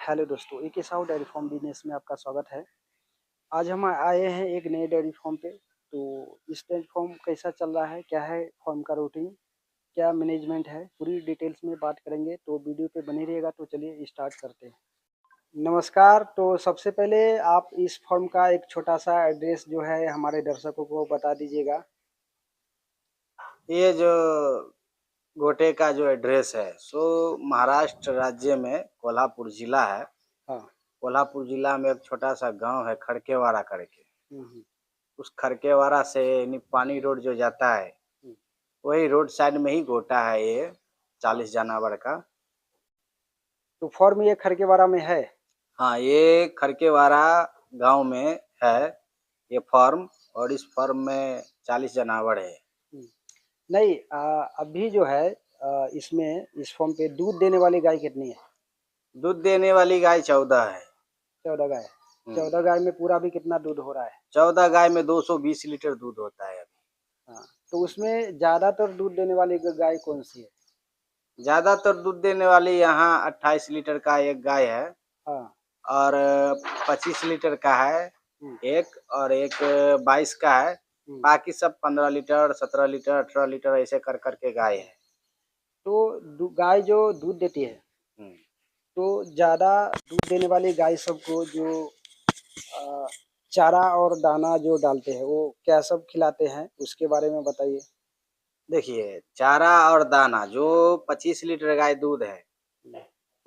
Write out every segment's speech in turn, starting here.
Hello दोस्तों, एक Sahu dairy farm business में आपका स्वागत है। आज हम आए हैं एक नए डेयरी फार्म पे। तो इस डेयरी फार्म कैसा चल रहा है, क्या है फार्म का रूटीन, क्या मैनेजमेंट है, पूरी डिटेल्स में बात करेंगे। तो वीडियो पे बने रहिएगा। तो चलिए स्टार्ट करते हैं। नमस्कार। तो सबसे पहले आप इस फार्म का एक छोटा सा एड्रेस जो है हमारे दर्शकों को बता दीजिएगा। ये जो गोटे का जो एड्रेस है सो महाराष्ट्र राज्य में कोल्हापुर जिला है। हाँ। कोल्हापुर जिला में एक छोटा सा गांव है खड़केवाड़ा करके। हम्म, उस खड़केवाड़ा से निपानी रोड जो जाता है हम्म। वही रोड साइड में ही गोटा है ये 40 जानवर का। तो फार्म ये खरकेवाड़ा में है। हाँ, ये खड़केवाड़ा गांव में है ये फार्म, और इस फार्म में 40 जानवर है। नहीं, अभी जो है इसमें इस फार्म पे दूध देने वाली गाय कितनी है? दूध देने वाली गाय 14 है। 14 गाय। 14 गाय में पूरा भी कितना दूध हो रहा है? 14 गाय में 220 लीटर दूध होता है अभी। हाँ। तो उसमें ज्यादातर दूध देने वाली गाय कौन सी है? ज्यादातर दूध देने वाली यहाँ 28 लीटर का एक गाय है। हाँ। और 25 लीटर का है एक, और एक 22 का है। बाकी सब 15 लीटर, 17 लीटर, 18 लीटर ऐसे कर करके गाय है। तो गाय जो दूध देती है, तो ज्यादा दूध देने वाली गाय सबको जो आ, चारा और दाना जो डालते हैं वो क्या सब खिलाते हैं, उसके बारे में बताइए। देखिए, चारा और दाना जो 25 लीटर गाय दूध है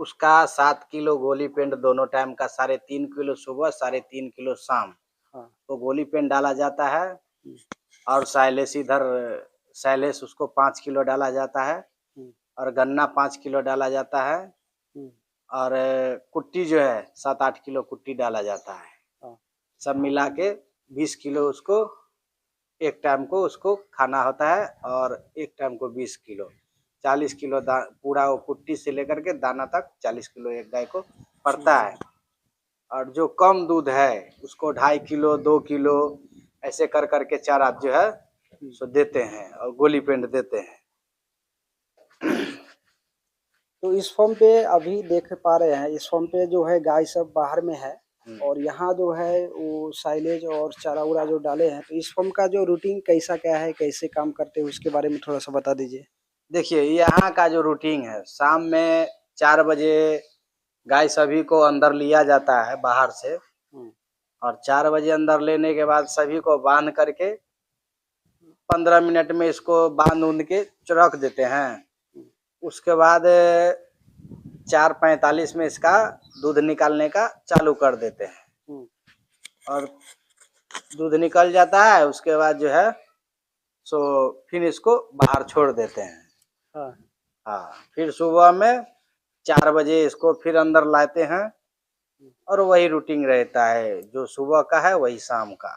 उसका 7 किलो गोली पेंट दोनों टाइम का, 3.5 किलो सुबह, 3.5 किलो शाम। हाँ। तो गोली पेंट डाला जाता है। और साइलेस इधर साइलेस उसको 5 किलो डाला जाता है। और गन्ना 5 किलो डाला जाता है। और कुट्टी जो है 7-8 किलो कुट्टी डाला जाता है। हाँ। सब मिला के 20 किलो उसको एक टाइम को उसको खाना होता है। और एक टाइम को 20 किलो, 40 किलो पूरा वो कुट्टी से लेकर के दाना तक 40 किलो एक गाय को पड़ता है। और जो कम दूध है उसको 2.5 किलो, 2 किलो ऐसे कर करके चारा जो है सो देते हैं और गोली पेंट देते हैं। तो इस फॉर्म पे अभी देख पा रहे हैं, इस फॉर्म पे जो है गाय सब बाहर में है और यहाँ जो है वो साइलेज और चारा उरा जो डाले हैं। तो इस फॉर्म का जो रूटीन कैसा क्या है, कैसे काम करते हैं, उसके बारे में थोड़ा सा बता दीजिए। देखिए, यहाँ का जो रूटीन है, शाम में 4 बजे गाय सभी को अंदर लिया जाता है बाहर से। और 4 बजे अंदर लेने के बाद सभी को बांध करके 15 मिनट में इसको बांध उंध के रख देते हैं। उसके बाद 4:45 में इसका दूध निकालने का चालू कर देते हैं। और दूध निकल जाता है उसके बाद जो है सो फिर इसको बाहर छोड़ देते हैं। हाँ, फिर सुबह में 4 बजे इसको फिर अंदर लाते हैं। और वही रूटीन रहता है, जो सुबह का है वही शाम का,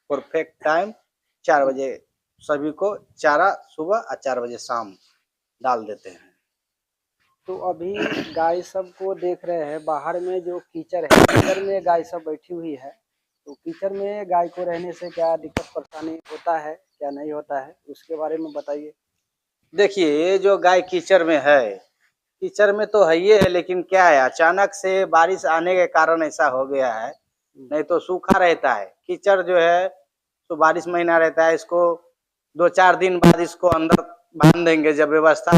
परफेक्ट टाइम 4 बजे सभी को चारा सुबह और 4 बजे शाम डाल देते हैं। तो अभी गाय सब को देख रहे हैं, बाहर में जो कीचड़ है, कीचड़ में गाय सब बैठी हुई है। तो कीचड़ में गाय को रहने से क्या दिक्कत परेशानी होता है, क्या नहीं होता है, उसके बारे में बताइए। देखिए, ये जो गाय कीचड़ में है, कीचड़ में तो है ही है, लेकिन क्या है अचानक से बारिश आने के कारण ऐसा हो गया है। नहीं तो सूखा रहता है। कीचड़ जो है तो बारिश महीना रहता है, इसको 2-4 दिन बाद इसको अंदर बांध देंगे। जब व्यवस्था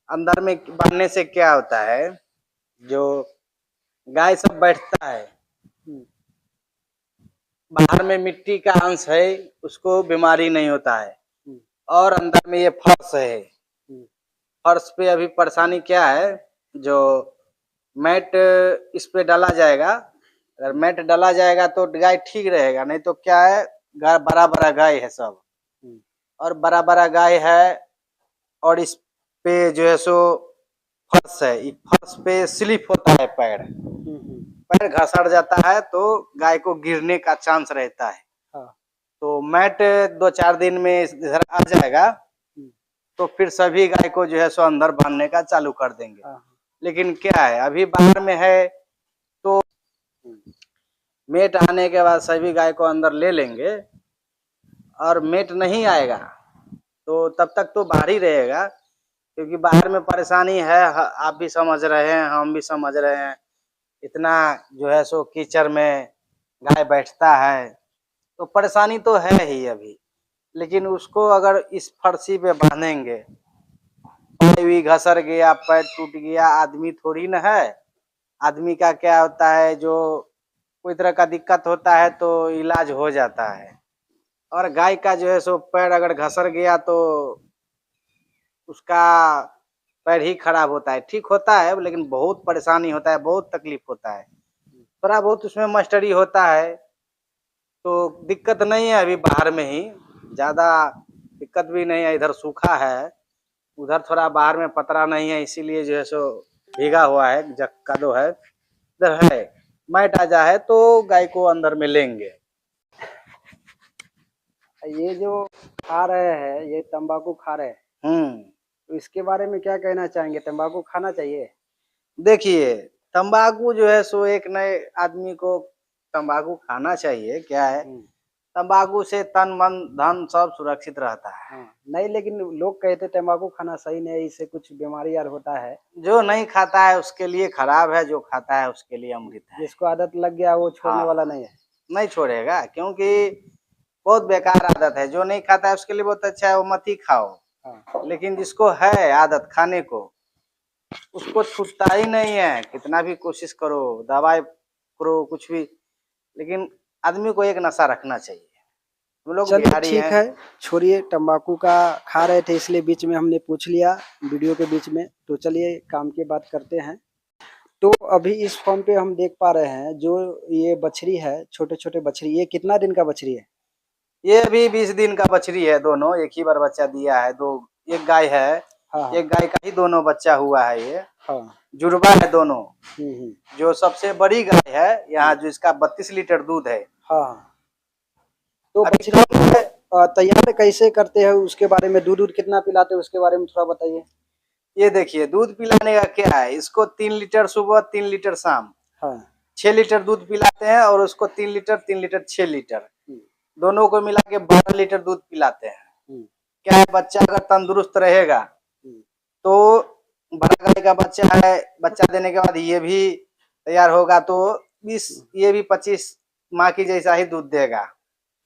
अंदर में बांधने से क्या होता है, जो गाय सब बैठता है बाहर में मिट्टी का अंश है, उसको बीमारी नहीं होता है। और अंदर में ये फर्श है, फर्श पे अभी परेशानी क्या है, जो मैट इस पे डाला जाएगा। अगर मैट डाला जाएगा तो गाय ठीक रहेगा, नहीं तो क्या है बड़ा बड़ा गाय है सब, और बड़ा बड़ा गाय है। और इस पे जो है सो फर्श है, इस फर्श पे स्लिप होता है, पैर पैर घसड़ जाता है तो गाय को गिरने का चांस रहता है। तो मैट 2-4 दिन में इधर आ जाएगा तो फिर सभी गाय को जो है सो अंदर बांधने का चालू कर देंगे। लेकिन क्या है अभी बाहर में है तो मेट आने के बाद सभी गाय को अंदर ले लेंगे। और मेट नहीं आएगा तो तब तक तो बाहर ही रहेगा, क्योंकि बाहर में परेशानी है, आप भी समझ रहे हैं, हम भी समझ रहे हैं। इतना जो है सो कीचड़ में गाय बैठता है, तो परेशानी तो है ही अभी। लेकिन उसको अगर इस फर्शी पे बांधेंगे, कोई भी घसर गया, पैर टूट गया, आदमी थोड़ी न है। आदमी का क्या होता है, जो कोई तरह का दिक्कत होता है तो इलाज हो जाता है, और गाय का जो है सो पैर अगर घसर गया तो उसका पैर ही खराब होता है। ठीक होता है लेकिन बहुत परेशानी होता है, बहुत तकलीफ होता है, थोड़ा बहुत उसमें मास्टरी होता है, तो दिक्कत नहीं है। अभी बाहर में ही ज्यादा दिक्कत भी नहीं है, इधर सूखा है, उधर थोड़ा बाहर में पतरा नहीं है, इसीलिए जो है सो भीगा हुआ है, कादो है। इधर है मैट आ जाए तो गाय को अंदर में लेंगे। ये जो खा रहे हैं, ये तंबाकू खा रहे हैं, तो इसके बारे में क्या कहना चाहेंगे? तंबाकू खाना चाहिए? देखिए, तंबाकू जो है सो एक नए आदमी को तंबाकू खाना चाहिए। क्या है, तंबाकू से तन मन धन सब सुरक्षित रहता है। नहीं, लेकिन लोग कहते तंबाकू खाना सही नहीं है, इससे कुछ बीमारी यार होता है। जो नहीं खाता है उसके लिए खराब है, जो खाता है उसके लिए अमृत है। जिसको आदत लग गया वो छोड़ने वाला नहीं है। नहीं छोड़ेगा, क्योंकि बहुत बेकार आदत है। जो नहीं खाता है उसके लिए बहुत अच्छा है, वो मत ही खाओ। लेकिन जिसको है आदत खाने को, उसको छूटता ही नहीं है, कितना भी कोशिश करो, दवाई करो, कुछ भी, लेकिन आदमी को एक नशा रखना चाहिए। हम लोग बिहारी ठीक है, छोड़िए, तंबाकू का खा रहे थे इसलिए बीच में हमने पूछ लिया वीडियो के बीच में। तो चलिए काम की बात करते हैं। तो अभी इस फॉर्म पे हम देख पा रहे हैं जो ये बछड़ी है, छोटे छोटे बछड़ी, ये कितना दिन का बछड़ी है? ये अभी 20 दिन का बछड़ी है, दोनों एक ही बार बच्चा दिया है। एक गाय है, एक गाय का ही दोनों बच्चा हुआ है। ये जुड़वा है दोनों। जो सबसे बड़ी गाय है यहाँ, जो इसका 32 लीटर दूध है। तो बछड़ी तैयार कैसे करते हैं, उसके बारे में, दूध कितना पिलाते हैं उसके बारे में थोड़ा बताइए। ये देखिए, दूध पिलाने का क्या है, इसको 3 लीटर सुबह, 3 लीटर शाम, 6 लीटर दूध पिलाते हैं, और उसको 3 लीटर 3 लीटर 6 लीटर दोनों को मिला के 12 लीटर दूध पिलाते हैं। क्या है, बच्चा अगर तंदुरुस्त रहेगा तो बड़ा गाय का बच्चा है, बच्चा देने के बाद ये भी तैयार होगा तो ये भी 25 माह की जैसा ही दूध देगा।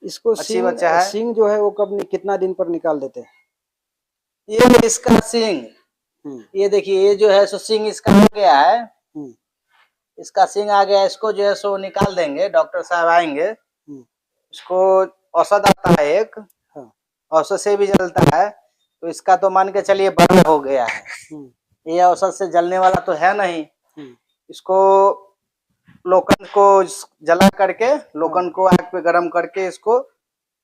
इसको अच्छी बच्चा है। सिंग जो है वो कितना दिन पर निकाल देते हैं? ये इसका सिंग, ये देखिए, ये जो है सो सिंग इसका आ गया है, इसका सिंग आ गया, इसको जो है सो निकाल देंगे, डॉक्टर साहब आएंगे। इसको औषध आता है एक, औषध से भी जलता है, तो इसका तो मान के चलिए बड़ा हो गया है। ये औषध से जलने वाला तो है नहीं। इसको लोकन को जला करके, लोकन को आग पे गरम करके इसको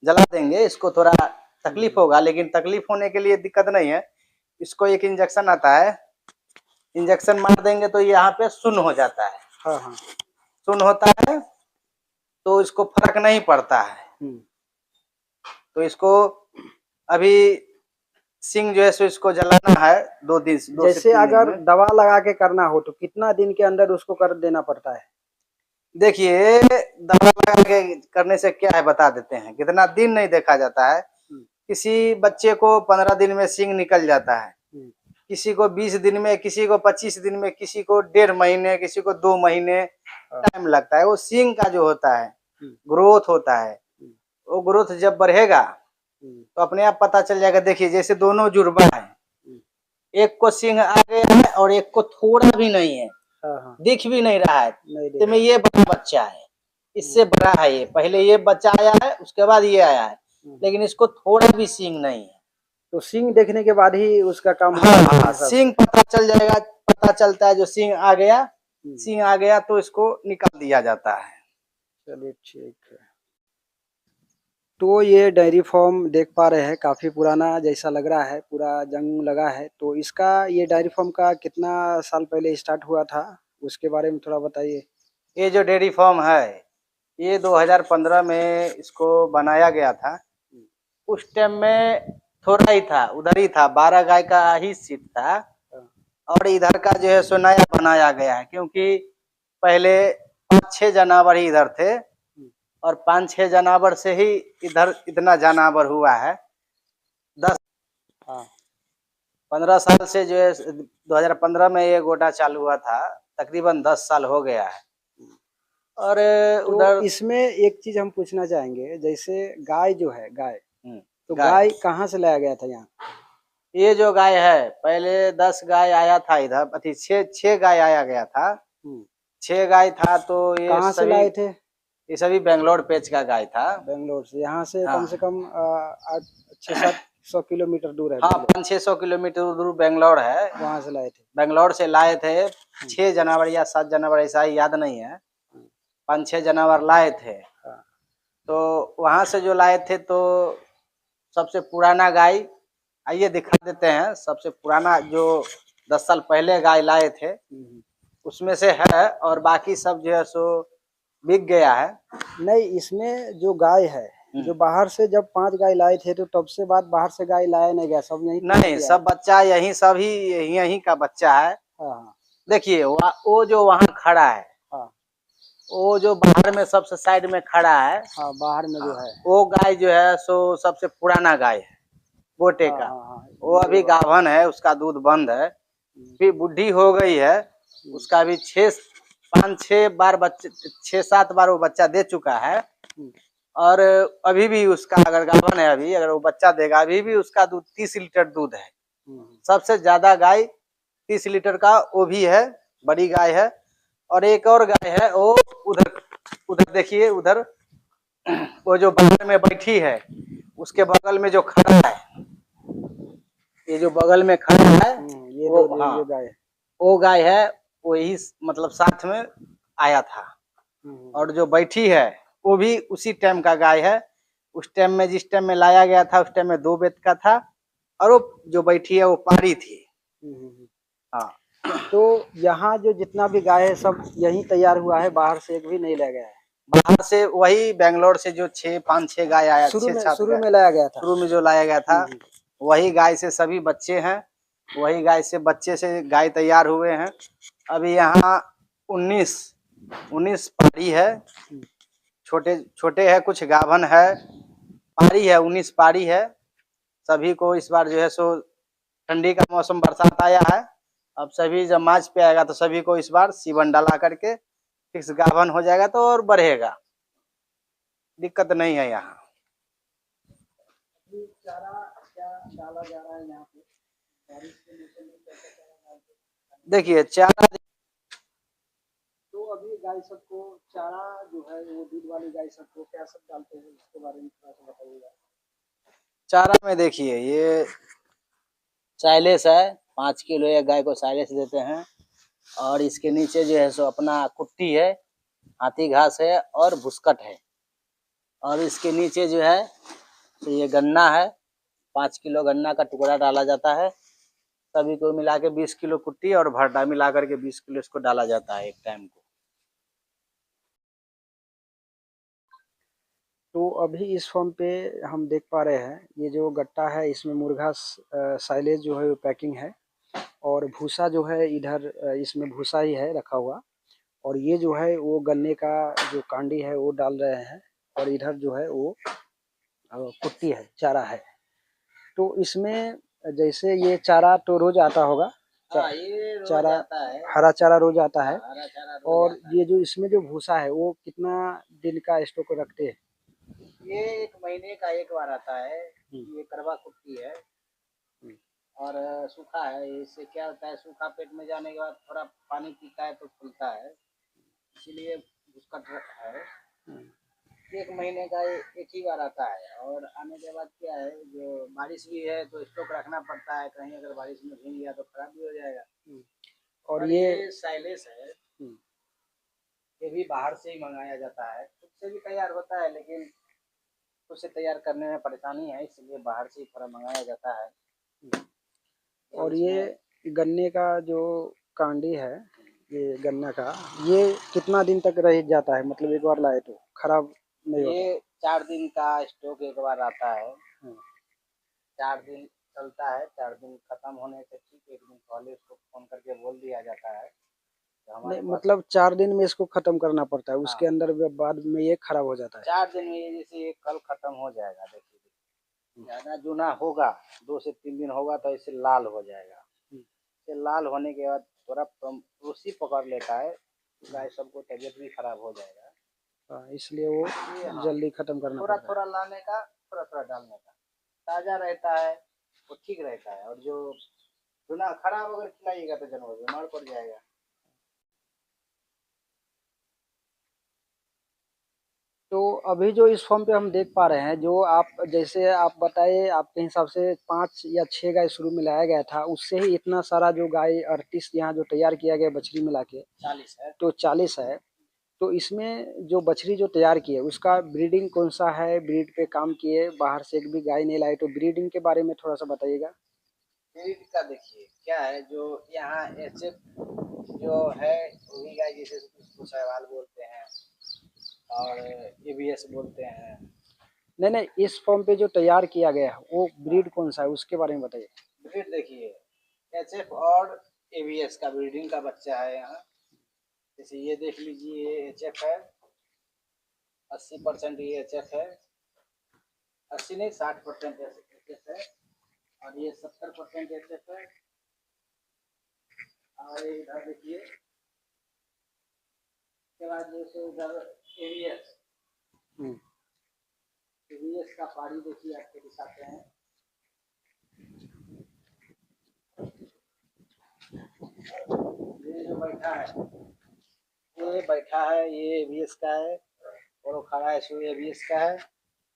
जला देंगे। इसको थोड़ा तकलीफ होगा, लेकिन तकलीफ होने के लिए दिक्कत नहीं है। इसको एक इंजेक्शन आता है, इंजेक्शन मार देंगे तो यहाँ पे सुन्न हो जाता है। सुन्न होता है तो इसको फर्क नहीं पड़ता है। तो इसको अभी सिंग जो है सो इसको जलाना है 2 दिन। जैसे अगर दवा लगा के करना हो तो कितना दिन के अंदर उसको कर देना पड़ता है? देखिए, दवा लगा के करने से क्या है बता देते हैं, कितना दिन नहीं देखा जाता है। किसी बच्चे को 15 दिन में सिंग निकल जाता है, किसी को 20 दिन में, किसी को 25 दिन में, किसी को 1.5 महीने, किसी को 2 महीने टाइम लगता है। वो सिंग का जो होता है ग्रोथ होता है, वो ग्रोथ जब बढ़ेगा तो अपने आप पता चल जाएगा। देखिए, जैसे दोनों जुड़वा है, एक को सिंग आ गया है और एक को थोड़ा भी नहीं है, दिख भी नहीं रहा है, तो में ये बड़ा बच्चा है, इससे बड़ा है ये। पहले ये बच्चा आया है, उसके बाद ये आया है, लेकिन इसको थोड़ा भी सिंग नहीं है। तो सिंग देखने के बाद ही उसका काम सिंग पता चल जाएगा, पता चलता है जो सिंग आ गया, सिंग आ गया तो इसको निकाल दिया जाता है। चलिए ठीक है। तो ये डेयरी फार्म देख पा रहे हैं, काफी पुराना जैसा लग रहा है, पूरा जंग लगा है। तो इसका, ये डेयरी फार्म का कितना साल पहले स्टार्ट हुआ था, उसके बारे में थोड़ा बताइए। ये जो डेयरी फार्म है, ये 2015 में इसको बनाया गया था। उस टाइम में थोड़ा ही था, उधर ही था, 12 गाय का ही सीट था, और इधर का जो है सो नया बनाया गया है, क्योंकि पहले 5-6 जानवर ही इधर थे, और 5-6 जानवर से ही इधर इतना जानवर हुआ है। 15 साल से जो है 2015 में ये गोटा चालू हुआ था, तकरीबन 10 साल हो गया है। और तो उधर इसमें एक चीज हम पूछना चाहेंगे, जैसे गाय जो है गाय, तो गाय गाय कहाँ से लाया गया था यहाँ? ये जो गाय है पहले 10 गाय आया था इधर, अथी छह गाय आया गया था। 6 गाय था तो कहाँ से लाए थे? ये सभी बेंगलोर पेज का गाय था। बेंगलोर से। यहाँ से हाँ। कम से कम 600-700 किलोमीटर दूर है हाँ, बेंगलोर। 500-600 किलोमीटर दूर बेंगलोर है। वहाँ से लाए थे। बेंगलोर से लाए थे 6 जनवरी या 7 जनवरी, ऐसा ही याद नहीं है, 5-6 जनवरी लाए थे। हाँ। तो वहां से जो लाए थे तो सबसे पुराना गाय, आइए दिखा देते हैं। सबसे पुराना जो 10 साल पहले गाय लाए थे उसमें से है, और बाकी सब जो है सो बिक गया है। नहीं, इसमें जो गाय है, जो बाहर से जब 5 गाय लाए थे तो तब से बाद बाहर से गाय लाया नहीं गया, सब यहीं नहीं, सब बच्चा यहीं, सभी यहीं का बच्चा है। हाँ। देखिए वो जो वहाँ खड़ा है, हाँ। वो जो बाहर में सबसे साइड में खड़ा है, हाँ, बाहर में जो है वो गाय जो है सो सबसे पुराना गाय है बोटे का। वो अभी गाभन है, उसका दूध बंद है, फिर बुढ़ी हो गई है, उसका भी 5-6 बार बच्चे, 6-7 बार वो बच्चा दे चुका है। और अभी भी उसका अगर गाभन है, अभी अगर वो बच्चा देगा, अभी भी उसका दूध 30 लीटर दूध है। सबसे ज्यादा गाय 30 लीटर का वो भी है, बड़ी गाय है। और एक और गाय है, वो उधर उधर देखिए, उधर वो जो बगल में बैठी है, उसके बगल में जो खड़ा है, ये जो बगल में खड़ा है, ये वो ये गाय, वो गाय है, वही मतलब साथ में आया था। और जो बैठी है वो भी उसी टाइम का गाय है। उस टाइम में, जिस टाइम में लाया गया था, उस टाइम में 2 बेत का था, और वो जो बैठी है वो पारी थी। हाँ। तो यहाँ जो जितना भी गाय है सब यहीं तैयार हुआ है, बाहर से एक भी नहीं लाया गया है? बाहर से वही बेंगलोर से जो 5-6 गाय आया, शुरू में लाया गया था, शुरू में जो लाया गया था, वही गाय से सभी बच्चे हैं, वही गाय से बच्चे से गाय तैयार हुए हैं। अभी यहाँ 19 पारी है, छोटे छोटे है, कुछ गाभन है, पारी है, 19 पारी है। सभी को इस बार जो है सो ठंडी का मौसम, बरसात आया है, अब सभी जब मार्च पे आएगा तो सभी को इस बार सीवन डाला करके फिक्स गाभन हो जाएगा, तो और बढ़ेगा, दिक्कत नहीं है यहाँ। चारा क्या डाला जा रहा है यहाँ पे? देखिए चारा, तो अभी गाय सबको चारा जो है, वो दूध वाली गाय सबको क्या सब डालते हैं, इसके बारे में थोड़ा सा बताइएगा। चारा में देखिए ये साइलेस है, 5 किलो एक गाय को साइलेस देते हैं। और इसके नीचे जो है सो अपना कुट्टी है, हाथी घास है और भुस्कट है। और इसके नीचे जो है तो ये गन्ना है, 5 किलो गन्ना का टुकड़ा डाला जाता है। सभी को मिला के 20 किलो कुट्टी और भरडा मिला करके 20 किलो इसको डाला जाता है एक टाइम को। तो अभी इस फॉर्म पे हम देख पा रहे हैं, ये जो गट्टा है इसमें मुर्गा साइलेज जो है वो पैकिंग है, और भूसा जो है इधर इसमें भूसा ही है रखा हुआ, और ये जो है वो गन्ने का जो कांडी है वो डाल रहे हैं, और इधर जो है वो कुट्टी है, चारा है। तो इसमें जैसे ये चारा तो रोज आता होगा, ये रोज चारा आता है, हरा चारा रोज आता है, हरा चारा रोज और आता है। ये जो इसमें जो भूसा है वो कितना दिन का स्टॉक रखते हैं? ये 1 महीने का एक बार आता है। ये करवा कुट्टी है और सूखा है। इससे क्या होता है, सूखा पेट में जाने के बाद थोड़ा पानी पीता है तो फूलता है, इसीलिए भुस्कट है। 1 महीने का एक ही बार आता है। और आने के बाद क्या है, जो बारिश भी है तो स्टॉक रखना पड़ता है, कहीं अगर बारिश में भीग गया तो खराब भी हो जाएगा। और ये साइलेस है, ये भी बाहर से ही मंगाया जाता है, खुद से भी तैयार होता है, लेकिन खुद से तैयार करने में परेशानी है, इसलिए बाहर से ही थोड़ा मंगाया जाता है। और ये गन्ने का जो कांडी है, ये गन्ना का, ये कितना दिन तक रह जाता है, मतलब एक बार लाए तो खराब नहीं होता? ये 4 दिन का स्टॉक एक बार आता है। 4 दिन चलता है, 4 दिन खत्म होने से ठीक 1 दिन पहले उसको फोन करके बोल दिया जाता है। नहीं, मतलब 4 दिन में इसको खत्म करना पड़ता है, उसके अंदर बाद में ये खराब हो जाता है? 4 दिन में ये जैसे ये कल खत्म हो जाएगा। देखिए ज्यादा जूना होगा, 2 से 3 दिन होगा तो इसे लाल हो जाएगा। इसे लाल होने के बाद थोड़ा उसी पकड़ लेता है, गाय सबको तबीयत भी खराब हो जाएगा। हाँ, इसलिए वो हाँ, जल्दी खत्म करना थोड़ा पड़ता है। थोड़ा लाने का, थोड़ा थोड़ा डालने का, ताजा रहता है वो ठीक रहता है। और जो बिना खराब अगर खिलाइएगा तो जानवर बीमार पड़ जाएगा। तो अभी जो इस फॉर्म पे हम देख पा रहे हैं, जो आप जैसे आप बताए, आपके हिसाब से 5 या 6 गाय शुरू में लाया गया था, उससे ही इतना सारा जो गाय 38 यहाँ जो तैयार किया गया बछड़ी मिला के 40 है। तो 40 है। तो इसमें जो बछड़ी जो तैयार की है उसका ब्रीडिंग कौन सा है, ब्रीड पे काम किए, बाहर से एक भी गाय नहीं लाए, तो ब्रीडिंग के बारे में थोड़ा सा बताइएगा। ब्रीड का देखिए क्या है, जो यहाँ एचएफ जो है वही गाय, जैसे उसको सहवाल बोलते हैं और एबीएस बोलते हैं। नहीं नहीं, इस फॉर्म पे जो तैयार किया गया है वो ब्रीड कौन सा है उसके बारे में बताइए। ब्रीड देखिए एचएफ और एबीएस का ब्रीडिंग का बच्चा है यहाँ। जैसे ये देख लीजिए, ये एचएफ है, 80% ये एचएफ है, 80 नहीं 60% एचएफ है, और ये 70% एचएफ है। और इधर देखिए, उसके बाद जैसे इधर एबीएस, एबीएस का पारी देखिए आपको दिखाते हैं। ये जो बैठा है, ये बैठा है, ये एबीएस का है, और वो खड़ा है सो एबीएस का है।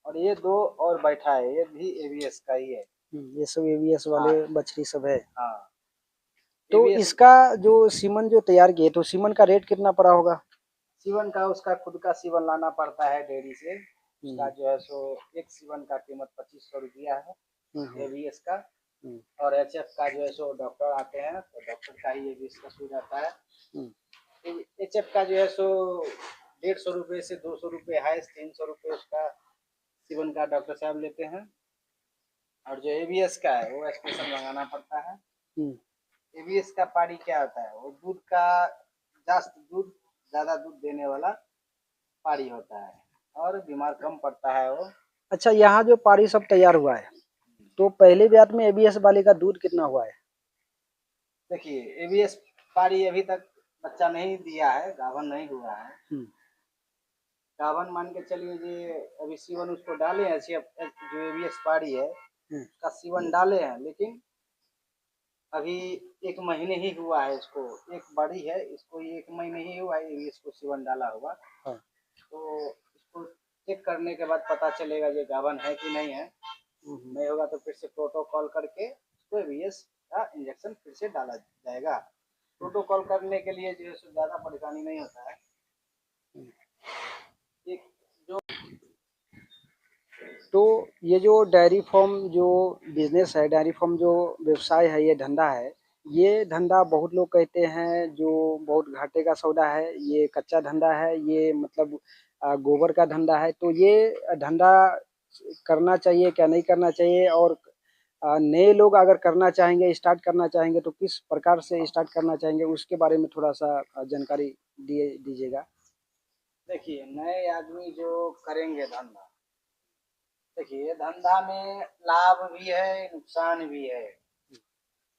और ये दो और बैठा है, ये भी एबीएस का ही है। ये सब एबीएस वाले हाँ बछड़ी सब है। हाँ। तो ABS इसका जो सीमन जो तैयार किए, तो सीमन का रेट कितना पड़ा होगा। सीवन का उसका खुद का सीवन लाना पड़ता है डेयरी से। उसका जो है सो एक सीवन का कीमत 2500 रुपया है एबीएस का। और एचएफ का जो है सो डॉक्टर आते हैं, तो डॉक्टर का ही एबीएस का शुरू रहता है। एचएफ का जो है सो 150 रुपये से 200 रुपये है, 300 रुपये उसका सीवन का डॉक्टर साहब लेते हैं। और जो एबीएस का है वो स्पेशल मंगाना पड़ता है। एबीएस का पारी क्या होता है, वो दूध का ज्यादा दूध देने वाला पारी होता है, और बीमार कम पड़ता है वो। अच्छा, यहाँ जो पारी सब तैयार हुआ है, तो पहले ब्यात में एबीएस वाले का दूध कितना हुआ है। देखिए एबीएस पारी अभी तक बच्चा नहीं दिया है, गाभन नहीं हुआ है। गाभन मान के चलिए जी, अभी सीवन उसको डाले हैं, जो एबीएस पारी है उसका सीवन डाले हैं, लेकिन अभी 1 महीने ही हुआ है इसको। एक बड़ी है, इसको 1 महीने ही हुआ है इसको सीवन डाला हुआ। तो इसको चेक करने के बाद पता चलेगा ये गाभन है कि नहीं है। नहीं होगा तो फिर से प्रोटोकॉल करके इसको एबीएस का इंजेक्शन फिर से डाला जाएगा। प्रोटोकॉल करने के लिए जो है ज़्यादा परेशानी नहीं होता है। एक जो तो ये जो डेयरी फार्म जो बिजनेस है, डेयरी फार्म जो व्यवसाय है, ये धंधा है, ये धंधा बहुत लोग कहते हैं जो बहुत घाटे का सौदा है, ये कच्चा धंधा है, ये मतलब गोबर का धंधा है। तो ये धंधा करना चाहिए क्या नहीं करना चाहिए, और नए लोग अगर करना चाहेंगे, स्टार्ट करना चाहेंगे, तो किस प्रकार से स्टार्ट करना चाहेंगे, उसके बारे में थोड़ा सा जानकारी दीजिएगा। देखिए नए आदमी जो करेंगे धंधा, देखिए धंधा में लाभ भी है नुकसान भी है।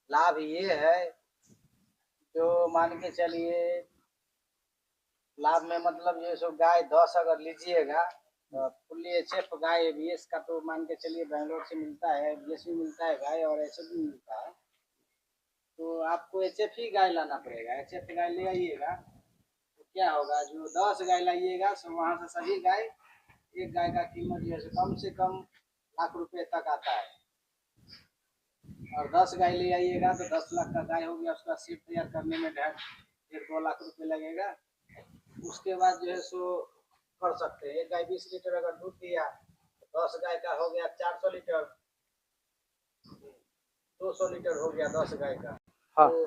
लाभ ये है, जो मान के चलिए लाभ में मतलब ये सो गाय 10 अगर लीजिएगा, तो फुल्ली एचएफ गाय एबीएस का तो मान के चलिए बेंगलोर से मिलता है, एबीएस भी मिलता है गाय, और एचएफ भी मिलता है। तो आपको एचएफ ही गाय लाना पड़ेगा। एचएफ गाय ले आइएगा तो क्या होगा, जो 10 गाय लाइएगा तो वहाँ से सभी गाय, एक गाय का कीमत जो है कम से कम लाख रुपए तक आता है। और 10 गाय ले आइएगा तो 10 लाख का गाय हो गया, उसका सीट तैयार करने में 1.5-2 लाख रुपए लगेगा। उसके बाद जो है सो कर सकते हैं। एक गाय 20 लीटर अगर दूध दिया तो 10 गाय का हो गया 400 लीटर, 200 लीटर हो गया 10 गाय का। हाँ। तो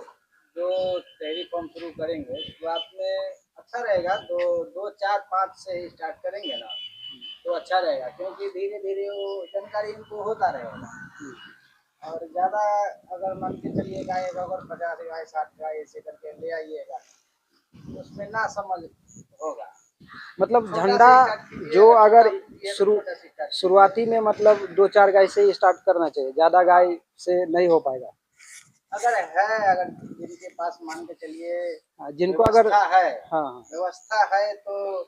जो डेयरी फार्म शुरू करेंगे तो आप में अच्छा रहेगा, तो 2, 4, 5 से स्टार्ट करेंगे ना तो अच्छा रहेगा, क्योंकि धीरे धीरे वो जानकारी इनको होता रहेगा। और ज़्यादा अगर मान के चलिए गाय अगर 50 गाय 60 गाय ऐसे करके ले आइएगा तो उसमें ना समझ होगा। मतलब झंडा जो अगर शुरुआती में मतलब 2-4 गाय से ही स्टार्ट करना चाहिए, ज़्यादा गाय से नहीं हो पाएगा। अगर है, अगर जिनके पास मान के चलिए जिनको अगर व्यवस्था है, हाँ व्यवस्था है तो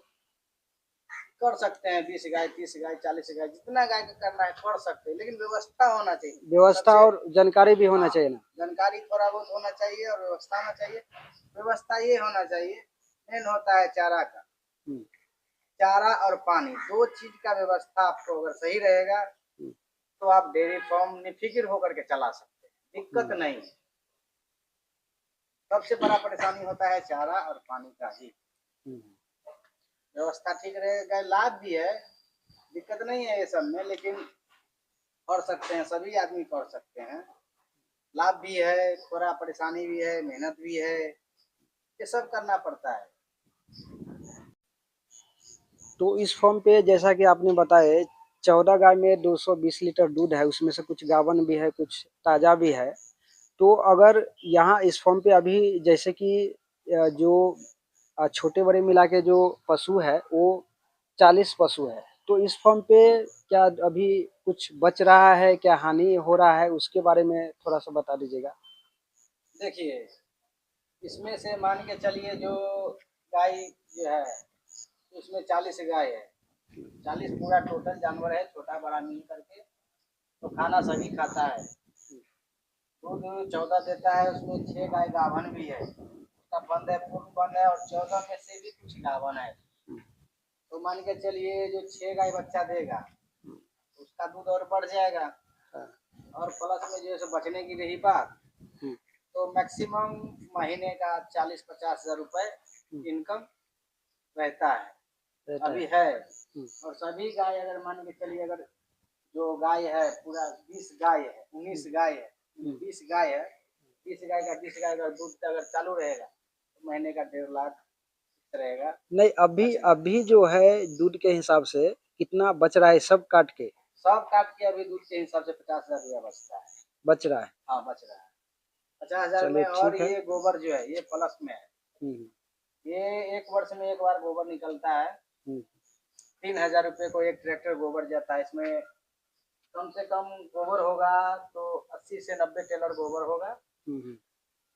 कर सकते हैं, 20 गाय 30 गाय 40 गाय जितना गाय का करना है कर सकते हैं, लेकिन व्यवस्था होना चाहिए। व्यवस्था सबसे और जानकारी भी होना हाँ, चाहिए ना। जानकारी थोड़ा बहुत होना चाहिए और व्यवस्था होना चाहिए। व्यवस्था ये होना चाहिए, मेन होता है चारा का, हम्म, चारा और पानी, दो चीज का व्यवस्था आपको अगर सही रहेगा तो आप डेयरी फार्म निफिक्र होकर के चला सकते हैं, दिक्कत नहीं है। सबसे बड़ा परेशानी होता है चारा और पानी का ही। व्यवस्था ठीक रहेगा, लाभ भी है, दिक्कत नहीं है ये सब में, लेकिन कर सकते हैं, सभी आदमी कर सकते हैं। लाभ भी है, थोड़ा परेशानी भी है, मेहनत भी है, ये सब करना पड़ता है। तो इस फॉर्म पे जैसा कि आपने बताया 14 गाय में 220 लीटर दूध है, उसमें से कुछ गावन भी है, कुछ ताज़ा भी है। तो अगर यहाँ इस फॉर्म पे अभी जैसे कि जो छोटे बड़े मिला के जो पशु है वो 40 पशु है, तो इस फॉर्म पे क्या अभी कुछ बच रहा है, क्या हानि हो रहा है, उसके बारे में थोड़ा सा बता दीजिएगा। देखिए, इसमें से मान के चलिए जो गाय जो है उसमें 40 गाय है, 40 पूरा टोटल जानवर है, छोटा बड़ा मिल करके, तो खाना सभी खाता है। दूध 14 देता है, उसमें 6 गाय गाभन भी है, उसका बंद है, पूर्ण बंद है, और 14 में से भी कुछ गाभन है। तो मान के चलिए जो 6 गाय बच्चा देगा उसका दूध और बढ़ जाएगा, और प्लस में जो है बचने की रही बात, तो मैक्सिमम महीने का 40-50 हजार रुपए इनकम रहता है, अभी है। और सभी गाय अगर मान के चलिए, अगर जो गाय है पूरा 20 गाय है, 19 गाय है, 20 गाय है, 20 गाय का दूध अगर चालू रहेगा तो महीने का 1.5 लाख रहेगा। नहीं, अभी अभी जो है दूध के हिसाब से कितना बच रहा है, सब काट के? सब काट के अभी दूध के हिसाब से 50,000 रुपया बचता है। बच रहा है? हाँ, बच रहा है 50,000 में। चलिए और ठीक है। ये गोबर जो है ये प्लस में है, ये 1 वर्ष में 1 बार गोबर निकलता है। 3,000 रुपये को एक ट्रैक्टर गोबर जाता है। इसमें कम से कम गोबर होगा तो 80 से 90 टेलर गोबर होगा,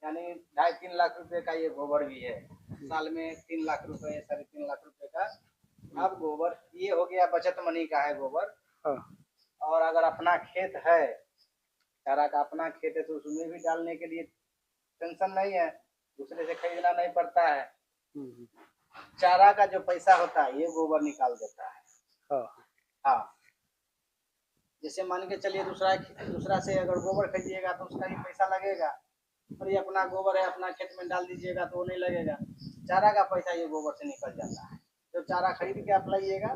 यानी 2.5-3 लाख रुपए का ये गोबर भी है। साल में 3 लाख रुपए 3.5 लाख रुपए का अब गोबर ये हो गया, बचत मनी का है गोबर। और अगर अपना खेत है, चारा का अपना खेत है, तो उसमें भी डालने के लिए टेंशन नहीं है, दूसरे से खरीदना नहीं पड़ता है। चारा का जो पैसा होता है ये गोबर निकाल देता है। हाँ, जैसे मान के चलिए दूसरा से अगर गोबर खरीदिएगा तो उसका ही पैसा लगेगा, और ये अपना गोबर है, अपना खेत में डाल दीजिएगा तो वो नहीं लगेगा। चारा का पैसा ये गोबर से निकल जाता है। जो चारा खरीद के आप लाइएगा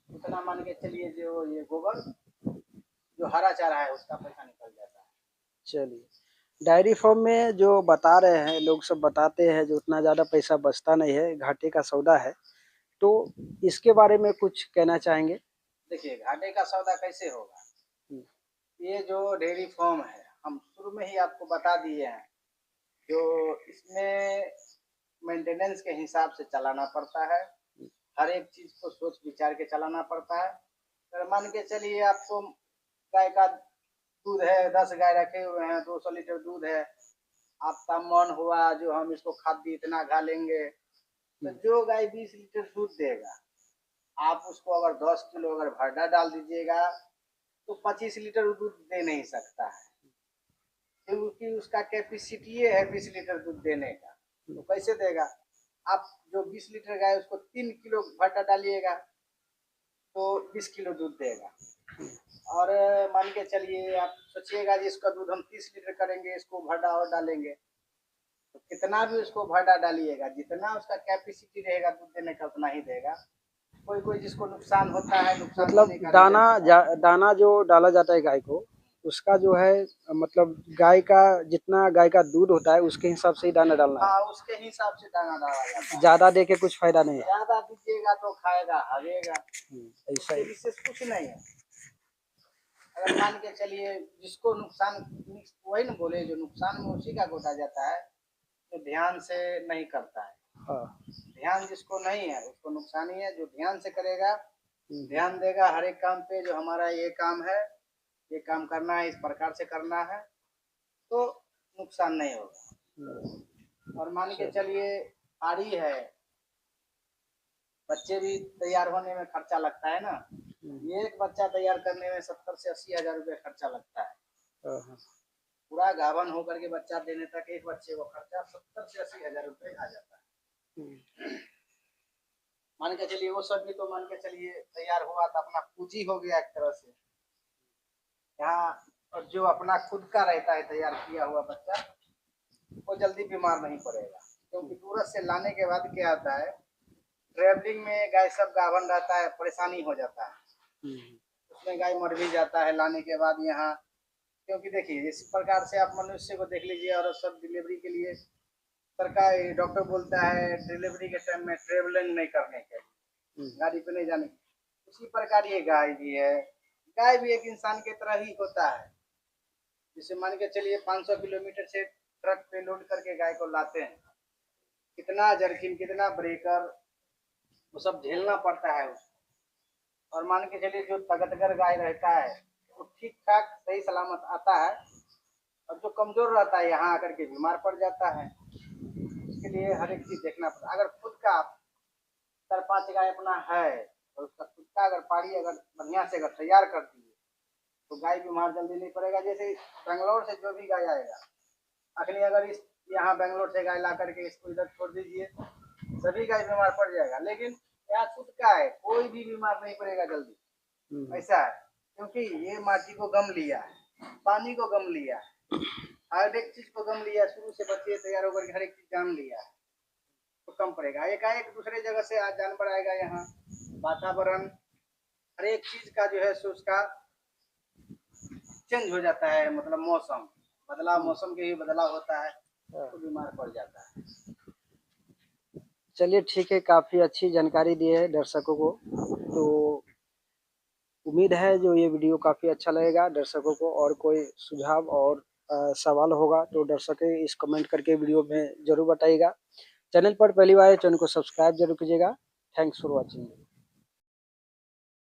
उतना मान के चलिए जो ये गोबर जो हरा चारा है उसका पैसा निकल जाता है। चलिए, डायरी फार्म में जो बता रहे हैं लोग, सब बताते हैं जो उतना ज़्यादा पैसा बचता नहीं है, घाटे का सौदा है, तो इसके बारे में कुछ कहना चाहेंगे? देखिए, घाटे का सौदा कैसे होगा, ये जो डेयरी फार्म है हम शुरू में ही आपको बता दिए हैं, जो इसमें मेंटेनेंस के हिसाब से चलाना पड़ता है, हर एक चीज को सोच विचार के चलाना पड़ता है। अगर मान के चलिए आपको गाय का दूध है, 10 गाय रखे हुए हैं, 200 लीटर दूध है, आपका मन हुआ जो हम इसको खाद्य इतना खा लेंगे, तो जो गाय 20 लीटर दूध देगा आप उसको अगर 10 किलो अगर भरडा डाल दीजिएगा तो 25 लीटर दूध दे नहीं सकता है, क्योंकि उसका कैपेसिटी है 20 लीटर दूध देने का, तो कैसे देगा। आप जो 20 लीटर गाय उसको 3 किलो भट्टा डालिएगा तो 20 किलो दूध देगा। और मान के चलिए आप सोचिएगा जी इसका दूध हम 30 लीटर करेंगे, इसको भट्टा और डालेंगे, तो कितना भी उसको भट्टा डालिएगा, जितना उसका कैपेसिटी रहेगा दूध देने का उतना ही देगा। कोई कोई जिसको नुकसान होता है, नुकसान मतलब दाना जो डाला जाता है गाय को, उसका जो है मतलब गाय का जितना गाय का दूध होता है उसके हिसाब से ही दाना डालना है। हाँ, उसके हिसाब से दाना डाला जाता है। ज्यादा दे के कुछ फायदा नहीं है। ज्यादा दीजिएगा तो खाएगा, हगेगा, ऐसा ही। विशेष कुछ नहीं है। अगर मान के चलिए जिसको नुकसान, वही ना बोले जो नुकसान में उसी का गोता जाता है, जो ध्यान से नहीं करता है। ध्यान जिसको नहीं है उसको नुकसान ही है, जो ध्यान से करेगा, ध्यान देगा हर एक काम पे, जो हमारा ये काम है, ये काम करना है, इस प्रकार से करना है, तो नुकसान नहीं होगा। और मान के चलिए आड़ी है, बच्चे भी तैयार होने में खर्चा लगता है ना, ये एक बच्चा तैयार करने में 70 से 80 हजार रुपये खर्चा लगता है। पूरा गाभन होकर के बच्चा देने तक एक बच्चे को खर्चा 70 से 80 हजार रुपये आ जाता है। मान के चलिए वो सब भी तो मान के चलिए तैयार हुआ तो अपना पूंजी हो गया एक तरह से यहाँ। और जो अपना खुद का रहता है तैयार किया हुआ बच्चा, वो जल्दी बीमार नहीं पड़ेगा, क्योंकि दूर से लाने के बाद क्या आता है, ट्रेवलिंग में गाय सब गाभन रहता है, परेशानी हो जाता है, उसमें गाय मर भी जाता है लाने के बाद यहाँ। क्योंकि देखिए इस प्रकार से आप मनुष्य को देख लीजिए, और सब डिलीवरी के लिए सरकार डॉक्टर बोलता है डिलीवरी के टाइम में ट्रेवलिंग नहीं करने के, गाड़ी पे नहीं जाने। उसी प्रकार ये गाय भी है, गाय भी एक इंसान के तरह ही होता है। जिसे मान के चलिए 500 किलोमीटर से ट्रक पे लोड करके गाय को लाते हैं, कितना जर्किन कितना ब्रेकर वो सब झेलना पड़ता है उसको। और मान के चलिए जो तगतगर गाय रहता है वो ठीक ठाक सही सलामत आता है, और जो कमजोर रहता है यहाँ आकर के बीमार पड़ जाता है। इसके लिए हर एक चीज देखना पड़ता है। अगर खुद का 4-5 गाय अपना है और उसका खुद का अगर पाड़ी अगर बढ़िया से अगर तैयार करती है तो गाय बीमार जल्दी नहीं पड़ेगा। जैसे बेंगलोर से जो भी गाय आएगा, अखनी अगर इस यहाँ बेंगलोर से गाय ला करके इसको इधर छोड़ दीजिए, सभी गाय बीमार पड़ जाएगा। लेकिन यहाँ खुद का है, कोई भी बीमार नहीं पड़ेगा जल्दी। ऐसा है क्योंकि ये माटी को गम लिया है, पानी को गम लिया है, हर एक चीज को गम लिया, शुरू से बच्चे तैयार होकर के हर एक चीज जान लिया है, तो कम पड़ेगा। एक दूसरे जगह से आज जानवर आएगा यहाँ, वातावरण हर एक चीज का जो है सो उसका चेंज हो जाता है, मतलब मौसम बदलाव, मौसम के ही बदलाव होता है तो बीमार पड़ जाता है। चलिए ठीक है, काफ़ी अच्छी जानकारी दी है दर्शकों को। तो उम्मीद है जो ये वीडियो काफ़ी अच्छा लगेगा दर्शकों को। और कोई सुझाव और सवाल होगा तो दर्शक इस कमेंट करके वीडियो में ज़रूर बताइएगा। चैनल पर पहली बार है, चैनल को सब्सक्राइब जरूर कीजिएगा। Thanks for watching.